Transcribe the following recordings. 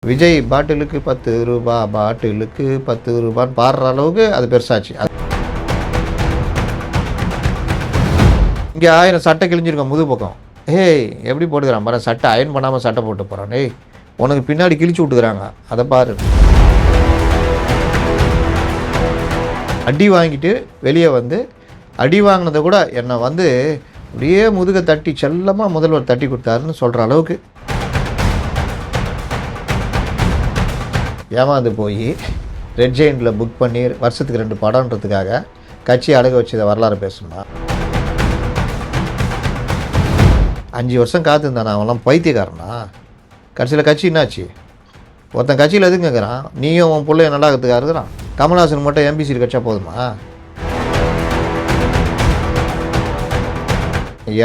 விஜய் பாட்டிலுக்கு 10 ரூபா, பாட்டிலுக்கு 10 ரூபான்னு பாடுற அளவுக்கு அது பெருசாச்சு. இங்கே 1000 சட்டை கிழிஞ்சிருக்கோம் முது பக்கம். ஏய் எப்படி போட்டுக்கிறான் பாரு, சட்டை அயன் பண்ணாமல் சட்டை போட்டு போகிறான். ஏய் உனக்கு பின்னாடி கிழிச்சு விட்டுக்கிறாங்க, அதை பாரு. அடி வாங்கிட்டு வெளியே வந்து அடி வாங்கினதை கூட என்னை வந்து அப்படியே முதுகை தட்டி செல்லமாக முதல்வர் தட்டி கொடுத்தாருன்னு சொல்கிற அளவுக்கு ஏமாந்து போய் ரெட் ஜெயிண்டில் புக் பண்ணி வருஷத்துக்கு 2 படம்ன்றதுக்காக கட்சி அடக வச்சதை வரலாறு பேசணுமா? 5 வருஷம் காத்திருந்தானா அவன்லாம் பைத்தியக்காரனா? கடைசியில் கட்சி என்னாச்சு? ஒருத்தன் கட்சியில் எதுக்கு கேட்குறான்? நீயும் உன் பிள்ளைய நல்லாக்கிறதுக்காக இருக்கிறான். கமல்ஹாசன் மட்டும் எம்பி சீட் கட்சா போதுமா?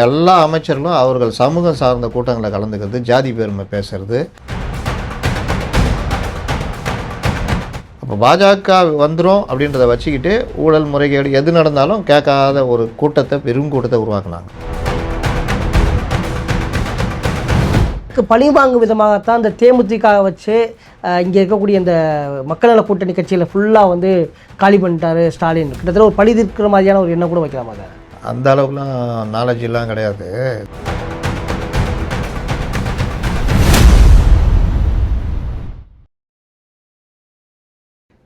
எல்லா அமைச்சர்களும் அவர்கள் சமூகம் சார்ந்த கூட்டங்களை கலந்துக்கிறது, ஜாதி பெருமை பேசுறது. அப்போ பாஜக வந்துடும் அப்படின்றத வச்சுக்கிட்டு ஊழல் முறைகேடு எது நடந்தாலும் கேட்காத ஒரு கூட்டத்தை, பெரும் கூட்டத்தை உருவாக்குனாங்க. பழிவாங்கும் விதமாகத்தான் இந்த தேமுதிக வச்சு இங்கே இருக்கக்கூடிய இந்த மக்கள் நல கூட்டணி கட்சியில் ஃபுல்லாக வந்து காலி பண்ணிட்டாரு ஸ்டாலின். கிட்டத்தட்ட ஒரு பழி தீர்க்கிற மாதிரியான ஒரு எண்ணம் கூட வைக்கலாமா? அந்த அளவுக்குலாம் நாலேஜ் எல்லாம் கிடையாது.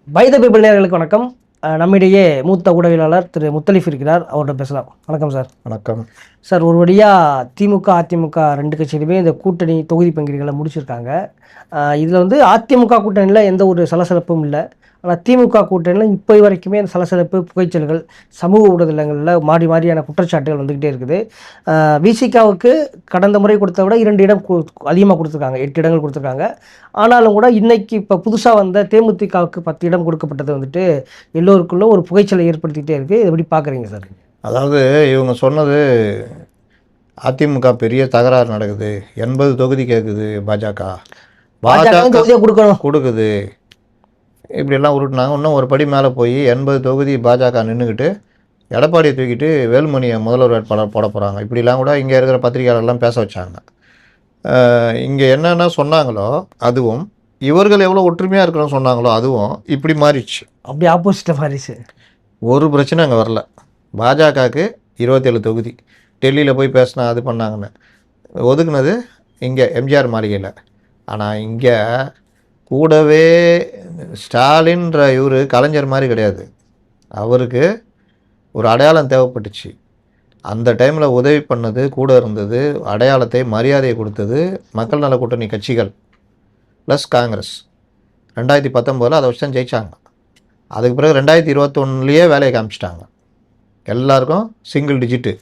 பைத பீப்பிள் நேயர்களுக்கு வணக்கம். நம்மிடையே மூத்த ஊடகவியலாளர் திரு முத்தலிஃப் இருக்கிறார், அவர்கிட்ட பேசலாம். வணக்கம் சார். வணக்கம் சார். ஒரு வழியாக திமுக அதிமுக 2 கட்சியிலுமே இந்த கூட்டணி தொகுதி பங்கீடுகளை முடிச்சிருக்காங்க. இதில் வந்து அதிமுக கூட்டணியில் எந்த ஒரு சலசலப்பும் இல்லை. ஆனால் திமுக கூட்டணியில் இப்போ வரைக்குமே அந்த சலசலப்பு, புகைச்சல்கள், சமூக ஊடகங்களில் மாறி மாறியான குற்றச்சாட்டுகள் வந்துக்கிட்டே இருக்குது. விசிகாவுக்கு கடந்த முறை கொடுத்த விட 2 இடம் அதிகமாக கொடுத்துருக்காங்க, 8 இடங்கள் கொடுத்துருக்காங்க. ஆனாலும் கூட இன்றைக்கி இப்போ புதுசாக வந்த தேமுதிகவுக்கு 10 இடம் கொடுக்கப்பட்டது வந்துட்டு எல்லோருக்குள்ள ஒரு புகைச்சலை ஏற்படுத்திக்கிட்டே இருக்குது. இதை எப்படி பார்க்குறீங்க சார்? அதாவது இவங்க சொன்னது அதிமுக பெரிய தகராறு நடக்குது, 80 தொகுதி கேட்குது பாஜக கொடுக்குது, இப்படியெல்லாம் உருட்டினாங்க. இன்னும் ஒரு படி மேலே போய் 80 தொகுதி பாஜக நின்றுக்கிட்டு எடப்பாடியை தூக்கிட்டு வேலுமணியை முதல்வர் வேட்பாளர் போட போகிறாங்க. இப்படிலாம் கூட இங்கே இருக்கிற பத்திரிகையாளர்லாம் பேச வச்சாங்க. இங்கே என்னென்ன சொன்னாங்களோ அதுவும், இவர்கள் எவ்வளோ ஒற்றுமையாக இருக்கிறோன்னு சொன்னாங்களோ அதுவும் இப்படி மாறிடுச்சு. அப்படி ஆப்போசிட்டாக மாறிடுச்சு. ஒரு பிரச்சனை அங்கே வரல. பாஜகவுக்கு 27 தொகுதி டெல்லியில் போய் பேசினா அது பண்ணாங்கன்னு ஒதுக்குனது இங்கே எம்ஜிஆர் மாளிகையில். ஆனால் இங்கே கூடவே ஸ்டாலின்ற இவர் கலைஞர் மாதிரி கிடையாது. அவருக்கு ஒரு அடையாளம் தேவைப்பட்டுச்சு. அந்த டைமில் உதவி பண்ணது, கூட இருந்தது, அடையாளத்தை, மரியாதையை கொடுத்தது மக்கள் நல கூட்டணி கட்சிகள் ப்ளஸ் காங்கிரஸ். 2019 அதை வச்சு தான் ஜெயித்தாங்க. அதுக்கு பிறகு 2021 வேலையை காமிச்சிட்டாங்க. எல்லாருக்கும் சிங்கிள் டிஜிட்டு.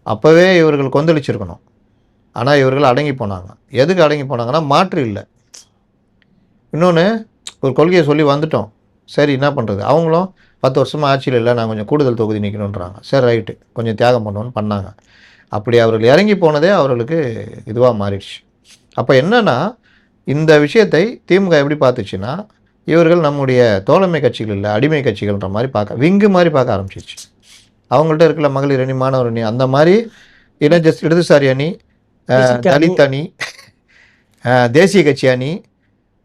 அப்போவே இவர்கள் கொந்தளிச்சிருக்கணும். ஆனால் இவர்கள் அடங்கி போனாங்க. எதுக்கு அடங்கி போனாங்கன்னா மாற்று இல்லை. இன்னொன்று, ஒரு கொள்கையை சொல்லி வந்துட்டோம், சரி என்ன பண்ணுறது? அவங்களும் 10 வருஷமாக ஆட்சியில் இல்லை, நான் கொஞ்சம் கூடுதல் தொகுதி நிற்கணுன்றாங்க. சரி ரைட்டு, கொஞ்சம் தியாகம் பண்ணுவோன்னு பண்ணாங்க. அப்படி அவர்கள் இறங்கி போனதே அவர்களுக்கு இதுவாக மாறிடுச்சு. அப்போ என்னென்னா, இந்த விஷயத்தை திமுக எப்படி பார்த்துச்சுன்னா, இவர்கள் நம்முடைய தோழமை கட்சிகள் இல்லை, அடிமை கட்சிகள்ன்ற மாதிரி பார்க்க, விங்கு மாதிரி பார்க்க ஆரம்பிச்சிச்சு. அவங்கள்ட்ட இருக்கிற மகளிர் அணி, மாணவர் அணி, அந்த மாதிரி இடதுசாரி அணி, தலித் அணி, தேசிய கட்சி அணி,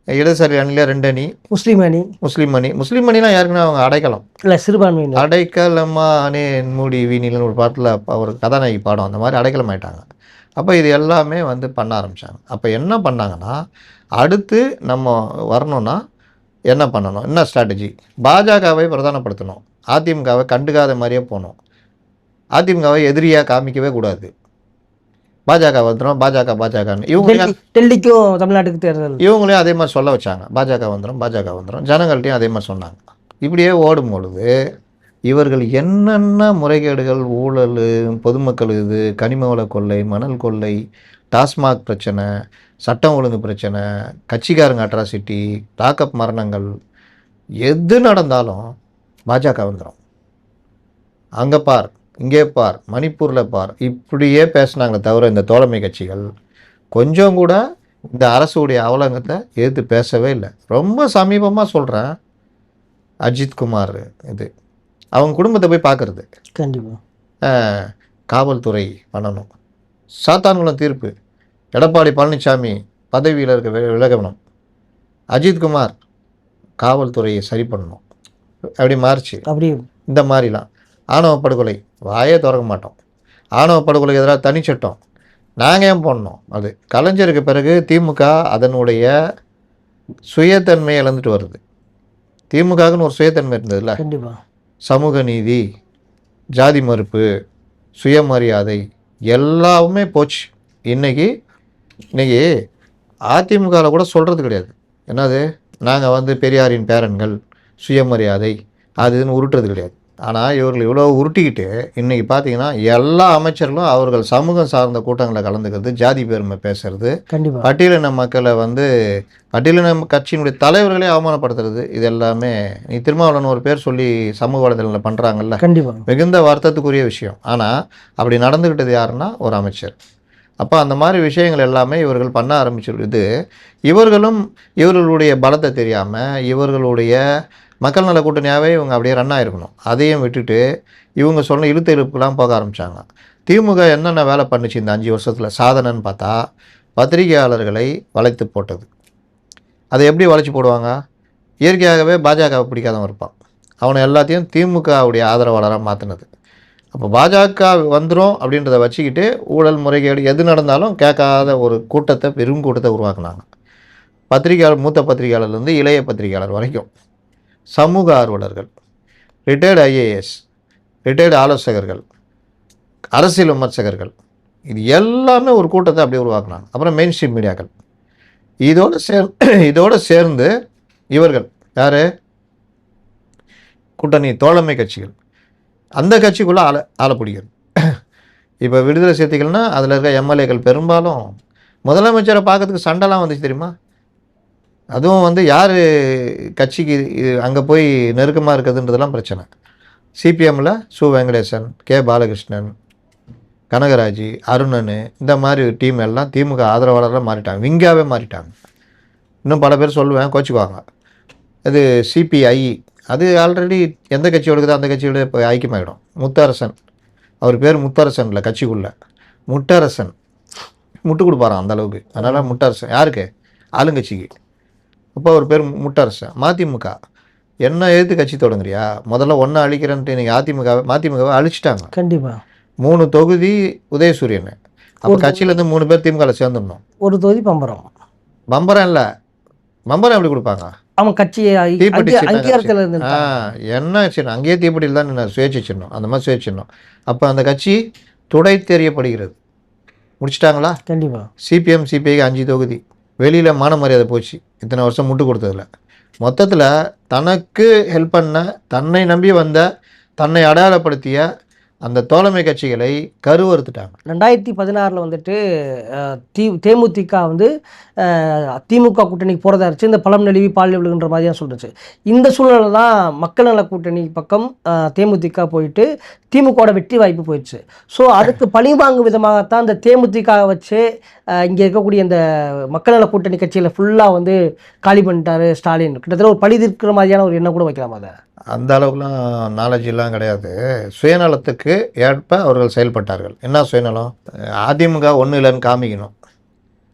இடதுசாரி அணியில் 2 அணி, முஸ்லீம் அணிலாம் யாருக்குன்னா அவங்க அடைக்கலம் இல்லை, சிறுபான்மை அடைக்கலமானே மூடி வீணிலன்னு ஒரு பாட்டில் ஒரு கதாநாயகி பாடம், அந்த மாதிரி அடைக்கலம் ஆகிட்டாங்க. அப்போ இது எல்லாமே வந்து பண்ண ஆரம்பித்தாங்க. அப்போ என்ன பண்ணாங்கன்னா, அடுத்து நம்ம வரணும்னா என்ன பண்ணணும், என்ன ஸ்ட்ராட்டஜி? பாஜகவை பிரதானப்படுத்தணும், அதிமுகவை கண்டுக்காத மாதிரியே போகணும், அதிமுகவை எதிரியாக காமிக்கவே கூடாது. பாஜக வந்துடும், பாஜகன்னு இவங்களையும், டெல்லிக்கும் தமிழ்நாட்டுக்கு தேர்தல், இவங்களையும் அதே மாதிரி சொல்ல வச்சாங்க. பாஜக வந்துடும், ஜனங்கள்ட்டையும் அதே மாதிரி சொன்னாங்க. இப்படியே ஓடும் பொழுது இவர்கள் என்னென்ன முறைகேடுகள், ஊழல், பொதுமக்கள் இது, கனிம வள கொள்ளை, மணல் கொள்ளை, டாஸ்மாக் பிரச்சனை, சட்டம் ஒழுங்கு பிரச்சனை, கட்சிக்காரங்க அட்ராசிட்டி, லாக்அப் மரணங்கள், எது நடந்தாலும் பாஜக வந்துடும். அங்கே பார், இங்கே பார், மணிப்பூரில் பார், இப்படியே பேசினாங்களே தவிர இந்த தோழமை கட்சிகள் கொஞ்சம் கூட இந்த அரசுடைய அவலங்கத்தை எதிர்த்து பேசவே இல்லை. ரொம்ப சமீபமாக சொல்கிறேன், அஜித்குமார் இது அவங்க குடும்பத்தை போய் பார்க்குறது, கண்டிப்பாக காவல்துறை பண்ணணும். சாத்தான்குளம் தீர்ப்பு, எடப்பாடி பழனிசாமி பதவியில் இருக்க விலகணும். அஜித்குமார் காவல்துறையை சரி பண்ணணும், அப்படி மாறிச்சு. அப்படி இந்த மாதிரிலாம் ஆணவ படுகொலை வாயே திறக்க மாட்டோம். ஆணவ படுகொலைக்கு எதிராக தனிச்சட்டம் நாங்கள் ஏன் போடணும்? அது கலைஞருக்கு பிறகு திமுக அதனுடைய சுயத்தன்மை இழந்துட்டு வருது. திமுகவுக்குன்னு ஒரு சுயத்தன்மை இருந்ததுல்ல, கண்டிப்பாக சமூக நீதி, ஜாதி மறுப்பு, சுயமரியாதை எல்லாமே போச்சு. இன்னைக்கு அதிமுகவில் கூட சொல்கிறது கிடையாது. என்னது, நாங்கள் வந்து பெரியாரின் பேரன்கள், சுயமரியாதை அது இதுன்னு உருட்டுறது கிடையாது. ஆனால் இவர்கள் இவ்வளோ உருட்டிக்கிட்டு இன்றைக்கி பார்த்தீங்கன்னா எல்லா அமைச்சர்களும் அவர்கள் சமூகம் சார்ந்த கூட்டங்களில் கலந்துக்கிறது, ஜாதி பெருமை பேசுறது, கண்டிப்பாக பட்டியலின மக்களை வந்து பட்டியலின கட்சியினுடைய தலைவர்களே அவமானப்படுத்துறது, இது எல்லாமே நீ திருமாவளவன் ஒரு பேர் சொல்லி சமூக வலைதளங்களில் பண்ணுறாங்கல்ல, கண்டிப்பாக மிகுந்த வருத்தத்துக்குரிய விஷயம். ஆனால் அப்படி நடந்துக்கிட்டது யாருன்னா ஒரு அமைச்சர். அப்போ அந்த மாதிரி விஷயங்கள் எல்லாமே இவர்கள் பண்ண ஆரம்பிச்சிருக்குது. இவர்களும் இவர்களுடைய பலத்தை தெரியாமல் இவர்களுடைய மக்கள் நல கூட்டணியாகவே இவங்க அப்படியே ரன் ஆகிருக்கணும். அதையும் விட்டுட்டு இவங்க சொன்ன இழுத்து இழுப்புக்கெலாம் போக ஆரம்பித்தாங்க. திமுக என்னென்ன வேலை பண்ணுச்சு இந்த 5 வருஷத்தில் சாதனைன்னு பார்த்தா, பத்திரிகையாளர்களை வளைத்து போட்டது. அதை எப்படி வளைச்சி போடுவாங்க? இயற்கையாகவே பாஜகவை பிடிக்காதவன் இருப்பான், அவனை எல்லாத்தையும் திமுகவுடைய ஆதரவாளராக மாற்றினது. அப்போ பாஜக வந்துடும் அப்படின்றத வச்சுக்கிட்டு ஊழல் முறைகேடு எது நடந்தாலும் கேட்காத ஒரு கூட்டத்தை, பெரும் கூட்டத்தை உருவாக்குனாங்க. பத்திரிகையாளர், மூத்த பத்திரிகையாளர்லேருந்து இளைய பத்திரிகையாளர் வரைக்கும், சமூக ஆர்வலர்கள், ரிட்டையர்டு ஐஏஎஸ், ரிட்டையர்டு ஆலோசகர்கள், அரசியல் விமர்சகர்கள், இது எல்லாமே ஒரு கூட்டத்தை அப்படியே உருவாக்குனாங்க. அப்புறம் மெயின் ஸ்ட்ரீம் மீடியாக்கள் இதோடு சேர்ந்து இவர்கள் யார், கூட்டணி தோழமை கட்சிகள், அந்த கட்சிக்குள்ளே ஆளை பிடிக்கிறது. இப்போ விடுதலை சிறுத்தைகள்னா அதில் இருக்க எம்எல்ஏக்கள் பெரும்பாலும் முதலமைச்சரை பார்க்கறதுக்கு சண்டைலாம் வந்துச்சு தெரியுமா? அதுவும் வந்து யார் கட்சிக்கு அங்கே போய் நெருக்கமாக இருக்குதுன்றதெல்லாம் பிரச்சனை. சிபிஎம்மில் சு வெங்கடேசன், கே பாலகிருஷ்ணன், கனகராஜ், அருணன், இந்த மாதிரி டீம் எல்லாம் திமுக ஆதரவாளராக மாறிட்டாங்க, விங்காவே மாறிட்டாங்க. இன்னும் பல பேர் சொல்லுவேன், கோச்சிக்குவாங்க. இது சிபிஐ, அது ஆல்ரெடி எந்த கட்சியோட இருக்குதோ அந்த கட்சியோட இப்போ ஐக்கியமாகிடும். முத்தரசன், அவர் பேர் முத்தரசன் இல்லை, கட்சிக்குள்ளே முட்டரசன், முட்டு கொடுப்பாரான் அந்த அளவுக்கு. அதனால் முட்டரசன் யாருக்கு? ஆளுங்கட்சிக்கு. அப்போ அவர் பேர் முட்டரசன். மதிமுக என்ன எதிர்த்து கட்சி தொடங்குறியா? முதல்ல ஒன்று அழிக்கிறேன்ட்டு இன்றைக்கி மதிமுகவை அழிச்சிட்டாங்க. கண்டிப்பாக 3 தொகுதி உதயசூரியன். அப்போ கட்சியிலேருந்து 3 பேர் திமுகவில் சேர்ந்துடணும். ஒரு தொகுதி பம்பரம். பம்பரம் இல்லை, பம்பரம் எப்படி கொடுப்பாங்க? அவன் கட்சியை தீப்பெட்டி அங்கீகாரத்தில் இருந்து என்ன சின்னம்? அங்கேயே தீப்பெட்டியில் தான் என்ன சுயேட்சை சின்னம், அந்த மாதிரி சுயேட்சை சின்னம். அப்போ அந்த கட்சி துடை தெரியப்படுகிறது. முடிச்சிட்டாங்களா? கண்டிப்பாக. சிபிஎம் சிபிஐக்கு 5 தொகுதி, வெளியில் மான மரியாதை போச்சு இத்தனை வருஷம் முட்டு கொடுத்ததில்ல. மொத்தத்தில் தனக்கு ஹெல்ப் பண்ண, தன்னை நம்பி வந்த, தன்னை அடையாளப்படுத்திய அந்த தோழமை கட்சிகளை கருவறுத்துட்டாங்க. 2016 வந்துட்டு தேமுதிக வந்து திமுக கூட்டணிக்கு போகிறதா இருந்துச்சு. இந்த பழம் நழுவி பால் விழுகின்ற மாதிரியாக சொல்லிச்சு. இந்த சூழ்நிலை தான் மக்கள் நல கூட்டணி பக்கம் தேமுதிக போயிட்டு திமுகவோட வெற்றி வாய்ப்பு போயிடுச்சு. ஸோ அதுக்கு பழிவாங்கும் விதமாகத்தான் இந்த தேமுதிக வச்சு இங்கே இருக்கக்கூடிய இந்த மக்கள் நல கூட்டணி கட்சியில் ஃபுல்லாக வந்து காலி பண்ணிட்டாரு ஸ்டாலின். கிட்டத்தட்ட ஒரு பழி தீர்க்கிற மாதிரியான ஒரு எண்ணம் கூட வைக்கலாமா? அதை அந்த அளவுக்குலாம் நாலேஜெல்லாம் கிடையாது. சுயநலத்துக்கு ஏற்ப அவர்கள் செயல்பட்டார்கள். என்ன சுயநலம்? அதிமுக ஒன்றும் இல்லைன்னு காமிக்கணும்,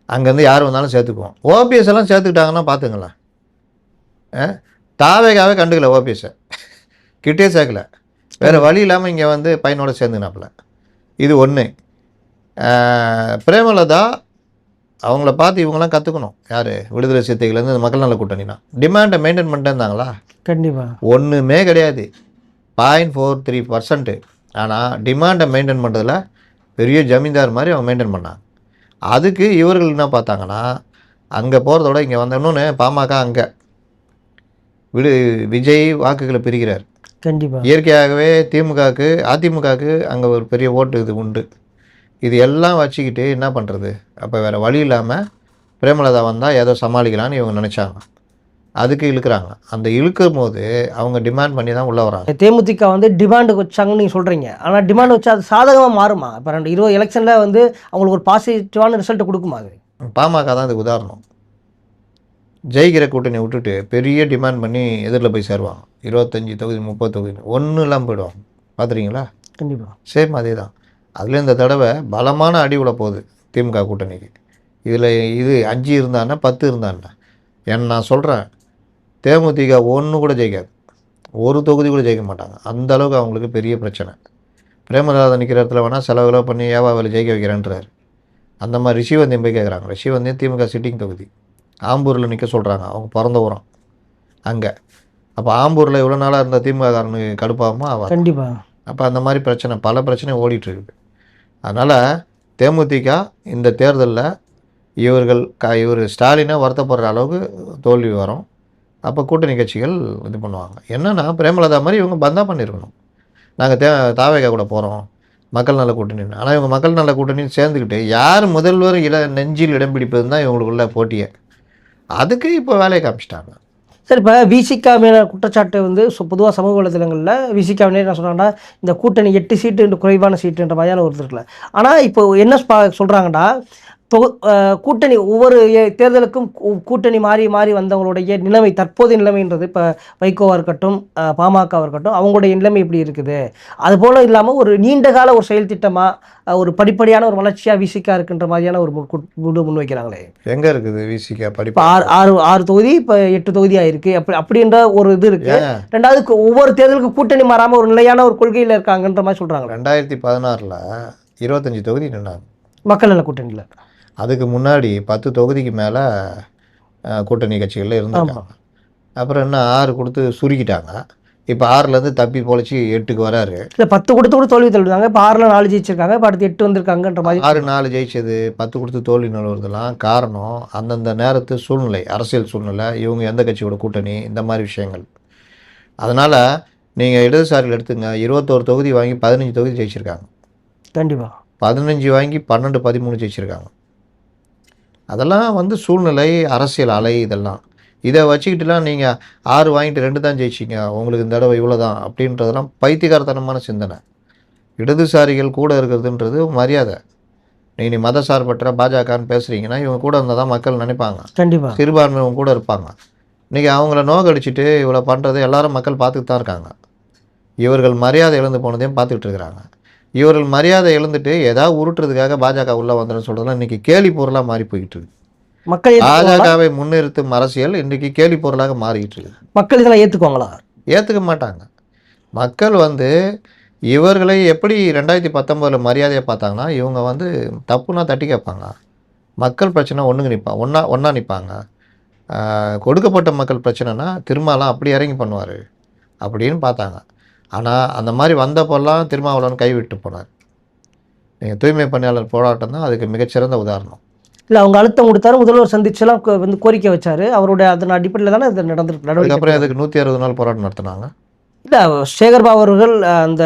அங்கேருந்து யார் வந்தாலும் சேர்த்துக்குவோம். ஓபிஎஸ் எல்லாம் சேர்த்துக்கிட்டாங்கன்னா பார்த்துங்களேன். தாவேகாவே கண்டுக்கல, ஓபிஎஸ்ஸை கிட்டே சேர்க்கல, வேறு வழி இல்லாமல் இங்கே வந்து பையனோட சேர்ந்துனாப்புல. இது ஒன்று. பிரேமலதா அவங்கள பார்த்து இவங்களாம் கற்றுக்கணும். யார்? விடுதலை சிறுத்தைகள்லேருந்து மக்கள் நல கூட்டணினா டிமாண்டை மெயின்டைன் பண்ணிட்டு இருந்தாங்களா? கண்டிப்பாக ஒன்றுமே கிடையாது, 0.43%. ஆனால் டிமாண்டை மெயின்டைன் பண்ணுறதுல பெரிய ஜமீன்தார் மாதிரி அவங்க மெயின்டைன் பண்ணாங்க. அதுக்கு இவர்கள் என்ன பார்த்தாங்கன்னா, அங்கே போகிறதோட இங்கே வந்த இன்னொன்று பாமக அங்கே விஜய் வாக்குகளை பிரிக்கிறார். கண்டிப்பாக இயற்கையாகவே திமுகவுக்கு அதிமுகவுக்கு அங்கே ஒரு பெரிய ஓட்டு இது உண்டு. இது எல்லாம் வச்சுக்கிட்டு என்ன பண்ணுறது? அப்போ வேறு வழி இல்லாமல் பிரேமலதா வந்தால் ஏதோ சமாளிக்கலான்னு இவங்க நினச்சாங்க. அதுக்கு இழுக்கிறாங்க. அந்த இழுக்கும் போது அவங்க டிமாண்ட் பண்ணி தான் உள்ளே வராங்க. தேமுதிக வந்து டிமாண்டு வச்சாங்கன்னு நீங்கள் சொல்கிறீங்க. ஆனால் டிமாண்ட் வச்சா அது சாதகமாக மாறுமா? இப்போ 2020 எலெக்ஷனில் வந்து அவங்களுக்கு ஒரு பாசிட்டிவான ரிசல்ட்டை கொடுக்குமா? அது பாமக தான் இதுக்கு உதாரணம். ஜெயிக்கிற கூட்டணி விட்டுட்டு பெரிய டிமாண்ட் பண்ணி எதிரில் போய் சேருவாங்க. 25 தொகுதி 30 தொகுதி ஒன்றும் இல்லாமல் போயிடுவாங்க. பார்த்துறீங்களா? கண்டிப்பாக சேம் அதே தான். அதில் இந்த தடவை பலமான அடி உள்ள போகுது திமுக கூட்டணிக்கு. இதில் இது 5 இருந்தான்னா 10 இருந்தான்னா ஏன்னா நான் சொல்கிறேன், தேமுதிக ஒன்று கூட ஜெயிக்காது, ஒரு தொகுதி கூட ஜெயிக்க மாட்டாங்க. அந்த அளவுக்கு அவங்களுக்கு பெரிய பிரச்சனை. பிரேமதாசன் நிற்கிற இடத்துல வேணால் செலவுகளோ பண்ணி ஏவாவில் ஜெயிக்க வைக்கிறேன்றாரு. அந்த மாதிரி ரிஷிவந்தியம் போய் கேட்குறாங்க. ரிஷிவந்தியம் திமுக சிட்டிங் தொகுதி, ஆம்பூரில் நிற்க சொல்கிறாங்க, அவங்க பிறந்த ஊரம் அங்கே. அப்போ ஆம்பூரில் இவ்வளோ நாளாக இருந்த திமுககாரனுக்கு கடுப்பாகுமா ஆவாது. கண்டிப்பாக. அப்போ அந்த மாதிரி பிரச்சனை, பல பிரச்சனை ஓடிட்டுருக்குது. அதனால் தேமுதிக இந்த தேர்தலில் இவர் ஸ்டாலினை வருத்தப்படுற அளவுக்கு தோல்வி வரும். அப்போ கூட்டணி கட்சிகள் இது பண்ணுவாங்க. என்னென்னா பிரேமலதா மாதிரி இவங்க பந்தா பண்ணியிருக்கணும், நாங்கள் தாவேகா கூட போகிறோம் மக்கள் நல கூட்டணின்னு. ஆனால் இவங்க மக்கள் நல கூட்டணின்னு சேர்ந்துக்கிட்டு யார் முதல்வர் நெஞ்சில் இடம் பிடிப்பதுன்னு தான் இவங்களுக்குள்ள போட்டியை. அதுக்கு இப்போ வேலையை காமிச்சிட்டாங்க. சார், இப்போ விசிகா மேலே குற்றச்சாட்டு வந்து பொதுவாக சமூக வலைதளங்களில் விசிகாவினே என்ன சொன்னாங்கன்னா, இந்த கூட்டணி 8 சீட்டு குறைவான சீட்டுன்ற மாதிரியான ஒரு இருக்குல்ல. ஆனால் இப்போ என்ன சொல்கிறாங்கன்னா, கூட்டணி ஒவ்வொரு தேர்தலுக்கும் கூட்டணி மாறி மாறி வந்தவங்களுடைய நிலைமை, தற்போதைய நிலைமைன்றது இப்போ வைகோவாக இருக்கட்டும், பாமகவாக இருக்கட்டும், அவங்களுடைய நிலைமை இப்படி இருக்குது. அதுபோல் இல்லாமல் ஒரு நீண்ட கால ஒரு செயல் திட்டமாக ஒரு படிப்படியான ஒரு வளர்ச்சியாக விசிகா இருக்குன்ற மாதிரியான ஒரு முன்வைக்கிறாங்களே. எங்கே இருக்குது விசிகா படிப்பு? ஆறு தொகுதி இப்போ 8 தொகுதி ஆயிருக்கு. அப்படின்ற ஒரு இது இருக்கு. ரெண்டாவது, ஒவ்வொரு தேர்தலுக்கும் கூட்டணி மாறாமல் ஒரு நிலையான ஒரு கொள்கையில் இருக்காங்கன்ற மாதிரி சொல்கிறாங்க. 2016 25 தொகுதி நின்னாங்க மக்கள் நல கூட்டணியில். அதுக்கு முன்னாடி 10 தொகுதிக்கு மேலே கூட்டணி கட்சிகளில் இருந்தாங்க. அப்புறம் என்ன 6 கொடுத்து சுருக்கிட்டாங்க. இப்போ 6லேருந்து தப்பி பொழைச்சி 8க்கு வராரு. இல்லை, 10 கொடுத்து கூட தோல்வி தள்ளிடுவாங்க. இப்போ 6ல் 4 ஜெயிச்சிருக்காங்க, இப்போ அடுத்து 8 வந்திருக்காங்கன்ற மாதிரி. 6-4 ஜெயிச்சது 10 கொடுத்து தோல்வி வருதெல்லாம் காரணம் அந்தந்த நேரத்து சூழ்நிலை, அரசியல் சூழ்நிலை, இவங்க எந்த கட்சியோட கூட்டணி, இந்த மாதிரி விஷயங்கள். அதனால் நீங்கள் இடதுசாரிகள் எடுத்துங்க, 21 தொகுதி வாங்கி 15 தொகுதி ஜெயிச்சிருக்காங்க. கண்டிப்பாக 15 வாங்கி 12, 13 ஜெயிச்சிருக்காங்க. அதெல்லாம் வந்து சூழ்நிலை, அரசியல் அலை. இதெல்லாம் இதை வச்சுக்கிட்டுலாம் நீங்கள் 6 வாங்கிட்டு 2 தான் ஜெயிச்சிங்க, உங்களுக்கு இந்த தடவை இவ்வளோ தான் அப்படின்றதெல்லாம் பைத்தியகாரத்தனமான சிந்தனை. இடதுசாரிகள் கூட இருக்கிறதுன்றது மரியாதை. நீ மதசார்பற்ற பாஜகன்னு பேசுகிறீங்கன்னா இவங்க கூட இருந்தால் தான் மக்கள் நினைப்பாங்க. கண்டிப்பாக சிறுபான்மையும் கூட இருப்பாங்க. இன்றைக்கி அவங்கள நோக்கடிச்சிட்டு இவ்வளோ பண்ணுறது எல்லாரும் மக்கள் பார்த்துட்டு தான் இருக்காங்க. இவர்கள் மரியாதை இழந்து போனதையும் பார்த்துக்கிட்டு இருக்கிறாங்க. இவர்கள் மரியாதை இழந்துட்டு ஏதாவது உருட்டுறதுக்காக பாஜக உள்ளே வந்துடும் சொல்கிறதுலாம் இன்றைக்கி கேலி பொருளாக மாறி போய்கிட்டு இருக்கு. மக்கள் பாஜகவை முன்னிறுத்தும் அரசியல் இன்றைக்கி கேலி பொருளாக மாறிக்கிட்டு இருக்கு. மக்கள் இதெல்லாம் ஏற்றுக்குவாங்களா? ஏற்றுக்க மாட்டாங்க. மக்கள் வந்து இவர்களை எப்படி 2019 மரியாதையை பார்த்தாங்கன்னா, இவங்க வந்து தப்புனா தட்டி கேட்பாங்க, மக்கள் பிரச்சனை ஒன்றுங்க நிற்பாங்க, ஒன்றா நிற்பாங்க. கொடுக்கப்பட்ட மக்கள் பிரச்சனைனா திருமாலாம் அப்படி இறங்கி பண்ணுவார் அப்படின்னு பார்த்தாங்க. ஆனால் அந்த மாதிரி வந்தப்போல்லாம் திருமாவளவன் கைவிட்டு போனார். நீங்கள் தூய்மை பணியாளர் போராட்டம் தான் அதுக்கு மிகச்சிறந்த உதாரணம். இல்லை, அவங்க அழுத்தம் கொடுத்தாரு, முதல்வர் சந்திச்செல்லாம் வந்து கோரிக்கை வச்சார். அவருடைய அதன் அடிப்படையில் தானே இது நடந்திருக்கு. அதுக்கப்புறம் அதுக்கு 160 நாள் போராட்டம் நடத்தினாங்க. இல்லை, சேகர்பாபு அவர்கள் அந்த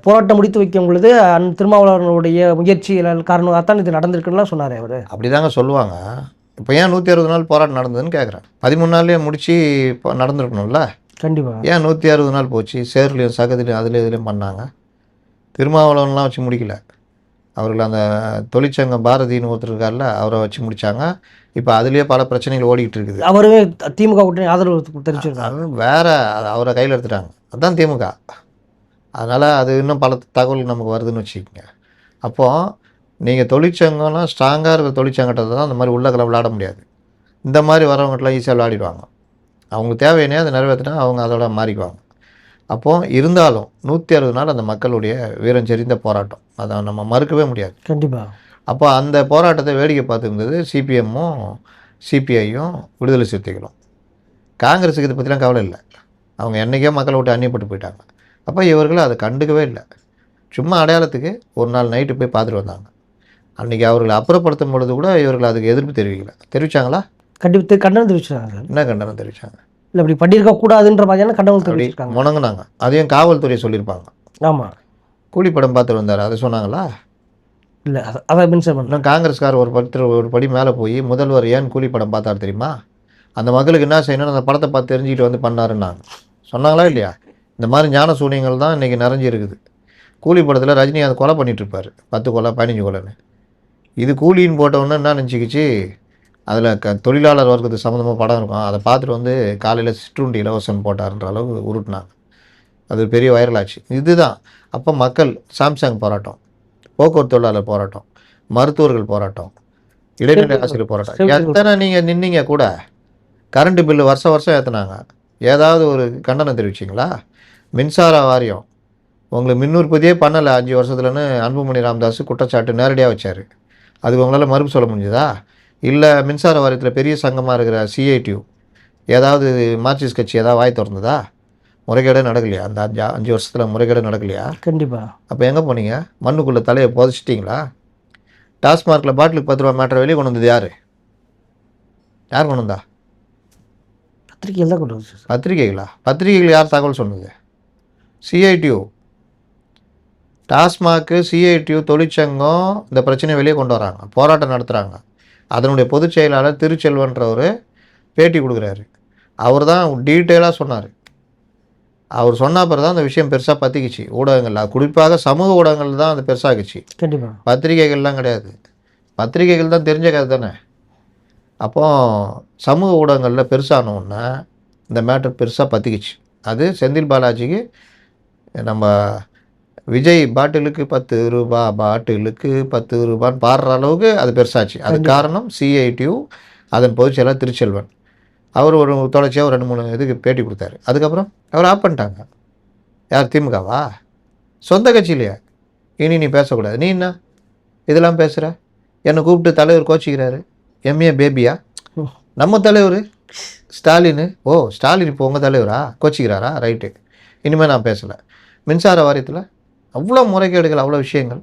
போராட்டம் முடித்து வைக்கும் பொழுது திருமாவளவனுடைய முயற்சிகள் காரணமாகத்தான் இது நடந்திருக்குன்னு சொன்னார் அவர். அப்படி தாங்க சொல்லுவாங்க. இப்போ ஏன் 160 நாள் போராட்டம் நடந்ததுன்னு கேட்குறேன். 13 நாள்லேயே முடித்து நடந்திருக்கணும்ல. கண்டிப்பாக. ஏன் 160 நாள் போச்சு? சேர்லையும் சகதிலையும் அதில் இதுலேயும் பண்ணாங்க. திருமாவளவன்லாம் வச்சு முடிக்கல. அவர்கள் அந்த தொழிற்சங்கம் பாரதின்னு ஒருத்தர் இருக்கார்ல, அவரை வச்சு முடித்தாங்க. இப்போ அதுலேயே பல பிரச்சனைகள் ஓடிக்கிட்டு இருக்குது. அவருமே திமுக கூட்டணி ஆதரவு தெரிவிச்சிருக்காங்க. வேற அவரை கையில் எடுத்துட்டாங்க. அதுதான் திமுக. அதனால் அது இன்னும் பல தகவல் நமக்கு வருதுன்னு வச்சுக்கோங்க. அப்போது நீங்கள் தொழிற்சங்கம்லாம் ஸ்ட்ராங்காக இருக்கிற தொழிற்சங்கத்தை தான் அந்த மாதிரி உள்ளகளை விளையாட முடியாது. இந்த மாதிரி வரவங்கட்டெலாம் ஈஸியாக விளையாடிடுவாங்க. அவங்களுக்கு தேவையானே அதை நிறைவேற்றினா அவங்க அதோட மாறிக்குவாங்க. அப்போது இருந்தாலும் 160 நாள் அந்த மக்களுடைய வீரம் செறிந்த போராட்டம், அதை நம்ம மறுக்கவே முடியாது. கண்டிப்பாக. அப்போ அந்த போராட்டத்தை வேடிக்கை பார்த்துருந்தது சிபிஎம்மும் சிபிஐயும் விடுதலை சிறுத்தைகளும். காங்கிரஸுக்கு இதை பற்றிலாம் கவலை இல்லை. அவங்க என்றைக்கே மக்களை விட்டு அந்நியப்பட்டு போயிட்டாங்க. அப்போ இவர்கள் அதை கண்டுக்கவே இல்லை. சும்மா அடையாளத்துக்கு ஒரு நாள் நைட்டு போய் பார்த்துட்டு வந்தாங்க. அன்றைக்கி அவர்களை அப்புறப்படுத்தும் பொழுது கூட இவர்கள் அதுக்கு எதிர்ப்பு தெரிவிச்சாங்களா? கண்டிப்பாக கண்டனம் தெரிவிச்சாங்க. என்ன கண்டனம் தெரிவித்தாங்க? இல்லை, இப்படி பண்ணியிருக்கக்கூடாதுன்ற மாதிரியான கண்டனம் தெரிவிச்சிருக்காங்க. முணங்குனாங்க. அதையும் காவல்துறை சொல்லியிருப்பாங்க. ஆமாம். கூலிப்படம் பார்த்துட்டு வந்தார், அதை சொன்னாங்களா? இல்லை, அதை மென்ஷன் பண்ண. காங்கிரஸ்கார் ஒரு படி மேலே போய் முதல்வர் ஏன் கூலிப்படம் பார்த்தார் தெரியுமா? அந்த மக்களுக்கு என்ன செய்யணும், அந்த படத்தை பார்த்து தெரிஞ்சுக்கிட்டு வந்து பண்ணாருன்னாங்க. சொன்னாங்களா இல்லையா? இந்த மாதிரி ஞான சூனியங்கள் தான் இன்றைக்கி நிறைஞ்சி இருக்குது. கூலி படத்தில் ரஜினி அதை கொலை பண்ணிகிட்ருப்பார், 10 கொலை 15 கொலைன்னு. இது கூலின்னு போட்டவுடனே என்ன நினச்சிக்கிச்சு, அதில் தொழிலாளர் வர்க்கத்துக்கு சம்மந்தமாக படம் இருக்கும், அதை பார்த்துட்டு வந்து காலையில் சிற்றுண்டி இலவசம் போட்டார்ன்ற அளவுக்கு உருட்டினாங்க. அது பெரிய வைரலாச்சு. இதுதான் அப்போ மக்கள் சாம்சங் போராட்டம், போக்குவரத்து தொழிலாளர் போராட்டம், மருத்துவர்கள் போராட்டம், இடைநிலை ஆசிரியர் போராட்டம், எத்தனை நீங்கள் நின்னீங்க கூட. கரண்ட்டு பில்லு வருஷம் வருஷம் ஏற்றுனாங்க. ஏதாவது ஒரு கண்டனம் தெரிவிச்சிங்களா? மின்சார வாரியம் உங்களுக்கு மின் உற்பத்தியே பண்ணலை 5 வருஷத்துலன்னு அன்புமணி ராமதாஸ் குற்றச்சாட்டு நேரடியாக வச்சார். அதுக்கு உங்களால் மறுப்பு சொல்ல முடிஞ்சதா? இல்லை மின்சார வாரியத்தில் பெரிய சங்கமாக இருக்கிற சிஐடியு ஏதாவது மார்க்சிஸ்ட் கட்சி ஏதாவது வாய் திறந்ததா? முறைகேடே நடக்கலையா? அந்த 5 வருஷத்தில் முறைகேடே நடக்கலையா? கண்டிப்பாக. அப்போ எங்கே போனீங்க? மண்ணுக்குள்ளே தலையை புதைச்சிட்டிங்களா? டாஸ்மார்க்கில் பாட்டிலுக்கு 10 ரூபா மேட்டரை வெளியே கொண்டு வந்தது யார்? யார் கொண்டு வந்தா? பத்திரிகையில் தான் கொண்டு வந்து பத்திரிகைகளா? பத்திரிகைகள் யார் தகவல் சொன்னது? சிஐடியு. டாஸ்மாக்கு, சிஐடியு தொழிற்சங்கம் இந்த பிரச்சனையை வெளியே கொண்டு வராங்க, போராட்டம் நடத்துகிறாங்க. அதனுடைய பொதுச் செயலாளர் திருச்செல்வன்றவர் பேட்டி கொடுக்குறாரு. அவர் தான் டீட்டெயிலாக சொன்னார். அவர் சொன்ன பிறகு தான் அந்த விஷயம் பெருசாக பற்றிக்கிச்சு ஊடகங்களில், குறிப்பாக சமூக ஊடகங்கள் தான் அது பெருசாகிச்சு. கண்டிப்பாக. பத்திரிகைகள்லாம் கிடையாது. பத்திரிகைகள் தான் தெரிஞ்ச கதை தானே. அப்போ சமூக ஊடகங்களில் பெருசானோன்னா இந்த மேட்டர் பெருசாக பற்றிக்கிச்சு. அது செந்தில் பாலாஜிக்கு நம்ம விஜய் பாட்டிலுக்கு 10 ரூபா, பாட்டிலுக்கு 10 ரூபான்னு பாடுற அளவுக்கு அது பெருசாச்சு. அது காரணம் சிஐடியு, அதன் பொதுச் செயலாளர் திருச்செல்வன். அவர் ஒரு தொடர்ச்சியாக ஒரு 2-3 இதுக்கு பேட்டி கொடுத்தாரு. அதுக்கப்புறம் அவர் ஆஃப் பண்ணிட்டாங்க. யார்? திமுகவா? சொந்த கட்சியிலையா? இனி நீ பேசக்கூடாது. நீ என்ன இதெல்லாம் பேசுகிற? என்னை கூப்பிட்டு தலைவர் கோச்சிக்கிறாரு. எம்ஏ பேபியா? நம்ம தலைவர் ஸ்டாலின். ஓ, ஸ்டாலின் இப்போ உங்கள் தலைவரா? கோச்சிக்கிறாரா? ரைட்டு, இனிமேல் நான் பேசலை. மின்சார வாரியத்தில் அவ்வளோ முறைகேடுகள், அவ்வளோ விஷயங்கள்.